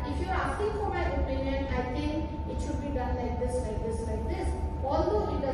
that if you are asking for my opinion, I think it should be done like this, like this, like this. Although it does